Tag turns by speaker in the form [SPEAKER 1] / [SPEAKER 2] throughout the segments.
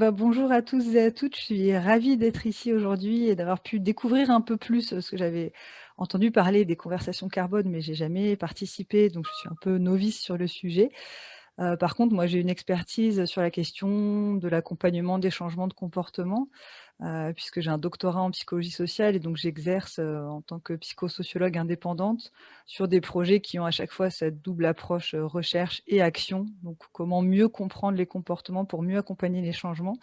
[SPEAKER 1] Bonjour à tous et à toutes. Je suis ravie d'être ici aujourd'hui et d'avoir pu découvrir un peu plus, ce que j'avais entendu parler des conversations carbone, mais j'ai jamais participé, donc je suis un peu novice sur le sujet. Par contre, moi, j'ai une expertise sur la question de l'accompagnement des changements de comportement, puisque j'ai un doctorat en psychologie sociale et donc j'exerce, en tant que psychosociologue indépendante sur des projets qui ont à chaque fois cette double approche, recherche et action. Donc comment mieux comprendre les comportements pour mieux accompagner les changements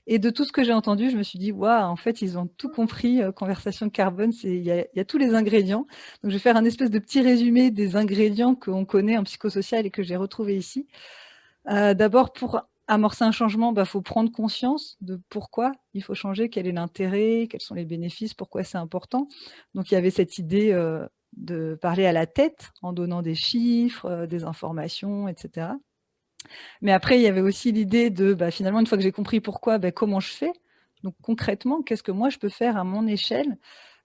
[SPEAKER 1] et de tout ce que j'ai entendu, je me suis dit: «Waouh, en fait, ils ont tout compris, conversation carbone, il y a tous les ingrédients». Donc je vais faire un espèce de petit résumé des ingrédients qu'on connaît en psychosocial et que j'ai retrouvés ici. D'abord pour amorcer un changement, faut prendre conscience de pourquoi il faut changer, quel est l'intérêt, quels sont les bénéfices, pourquoi c'est important. Donc il y avait cette idée, de parler à la tête en donnant des chiffres, des informations et cetera. Mais après, il y avait aussi l'idée de, finalement, une fois que j'ai compris pourquoi, comment je fais? Donc concrètement, qu'est-ce que moi je peux faire à mon échelle?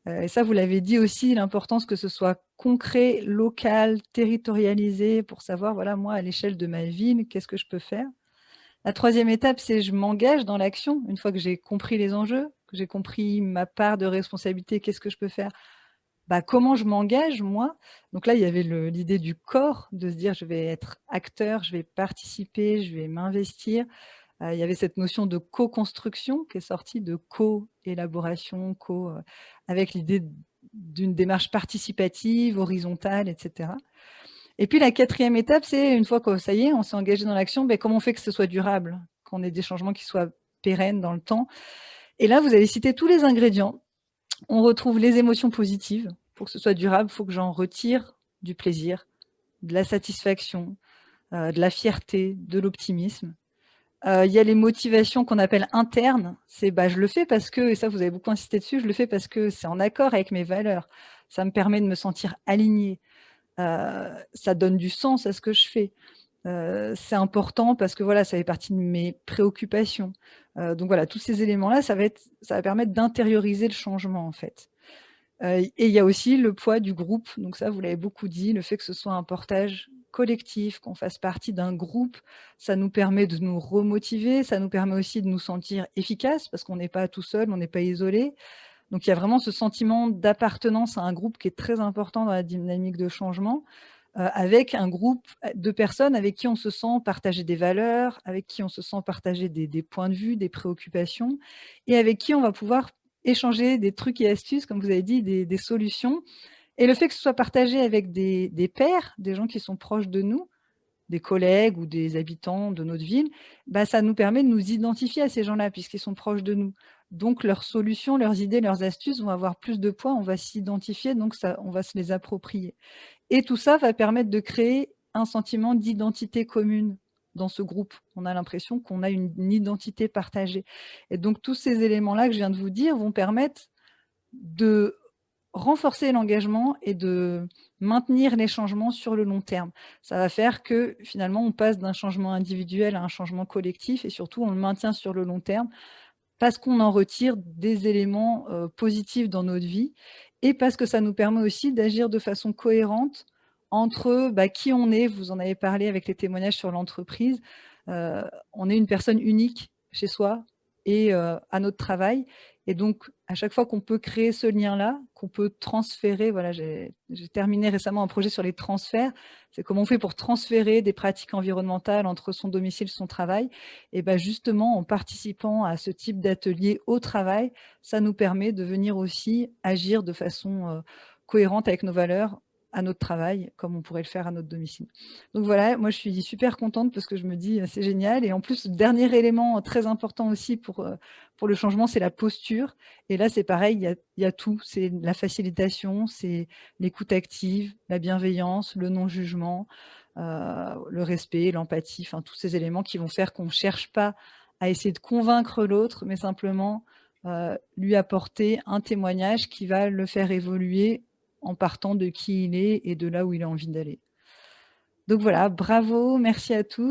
[SPEAKER 1] Et ça, vous l'avez dit aussi, l'importance que ce soit concret, local, territorialisé pour savoir, voilà, moi, à l'échelle de ma ville, qu'est-ce que je peux faire? La troisième étape, c'est je m'engage dans l'action. Une fois que j'ai compris les enjeux, que j'ai compris ma part de responsabilité, qu'est-ce que je peux faire? Comment je m'engage moi? Donc là, il y avait l'idée du corps, de se dire: «Je vais être acteur, je vais participer, je vais m'investir». Il y avait cette notion de co-construction qui est sortie de co-élaboration, avec l'idée d'une démarche participative, horizontale et cetera. Et puis la quatrième étape, c'est une fois que ça y est, on s'est engagé dans l'action, comment on fait que ce soit durable? Qu'on ait des changements qui soient pérennes dans le temps? Et là, vous avez cité tous les ingrédients. On retrouve les émotions positives. Pour que ce soit durable, il faut que j'en retire du plaisir, de la satisfaction, de la fierté, de l'optimisme. Il y a les motivations qu'on appelle internes. C'est, je le fais parce que, et ça vous avez beaucoup insisté dessus, je le fais parce que c'est en accord avec mes valeurs. Ça me permet de me sentir alignée. Ça donne du sens à ce que je fais. C'est important parce que voilà, ça fait partie de mes préoccupations. Donc voilà, tous ces éléments-là, ça va permettre d'intérioriser le changement en fait. Et il y a aussi le poids du groupe, donc ça, vous l'avez beaucoup dit, le fait que ce soit un portage collectif, qu'on fasse partie d'un groupe, ça nous permet de nous remotiver, ça nous permet aussi de nous sentir efficaces parce qu'on n'est pas tout seul, on n'est pas isolé. Donc il y a vraiment ce sentiment d'appartenance à un groupe qui est très important dans la dynamique de changement, avec un groupe, de personnes avec qui on se sent partager des valeurs, avec qui on se sent partager des points de vue, des préoccupations et avec qui on va pouvoir échanger des trucs et astuces, comme vous avez dit, des solutions. Et le fait que ce soit partagé avec des pairs, des gens qui sont proches de nous, des collègues ou des habitants de notre ville, ça nous permet de nous identifier à ces gens-là puisqu'ils sont proches de nous. Donc leurs solutions, leurs idées, leurs astuces vont avoir plus de poids, on va s'identifier, donc ça, on va se les approprier. Et tout ça va permettre de créer un sentiment d'identité commune dans ce groupe. On a l'impression qu'on a une identité partagée. Et donc tous ces éléments-là que je viens de vous dire vont permettre de renforcer l'engagement et de maintenir les changements sur le long terme. Ça va faire que finalement on passe d'un changement individuel à un changement collectif et surtout on le maintient sur le long terme parce qu'on en retire des éléments, positifs dans notre vie et parce que ça nous permet aussi d'agir de façon cohérente entre, qui on est. Vous en avez parlé avec les témoignages sur l'entreprise. On est une personne unique chez soi et à notre travail et donc à chaque fois qu'on peut créer ce lien-là, qu'on peut transférer, voilà, j'ai terminé récemment un projet sur les transferts. C'est comment on fait pour transférer des pratiques environnementales entre son domicile et son travail et justement, en participant à ce type d'atelier au travail, ça nous permet de venir aussi agir de façon, cohérente avec nos valeurs à notre travail, comme on pourrait le faire à notre domicile. Donc voilà, moi je suis super contente parce que je me dis: «C'est génial» et en plus, le dernier élément très important aussi pour le changement, c'est la posture et là, c'est pareil, il y a tout. C'est la facilitation, c'est l'écoute active, la bienveillance, le non-jugement, le respect, l'empathie, enfin tous ces éléments qui vont faire qu'on ne cherche pas à essayer de convaincre l'autre, mais simplement, lui apporter un témoignage qui va le faire évoluer en partant de qui il est et de là où il a envie d'aller. Donc voilà, bravo, merci à tous.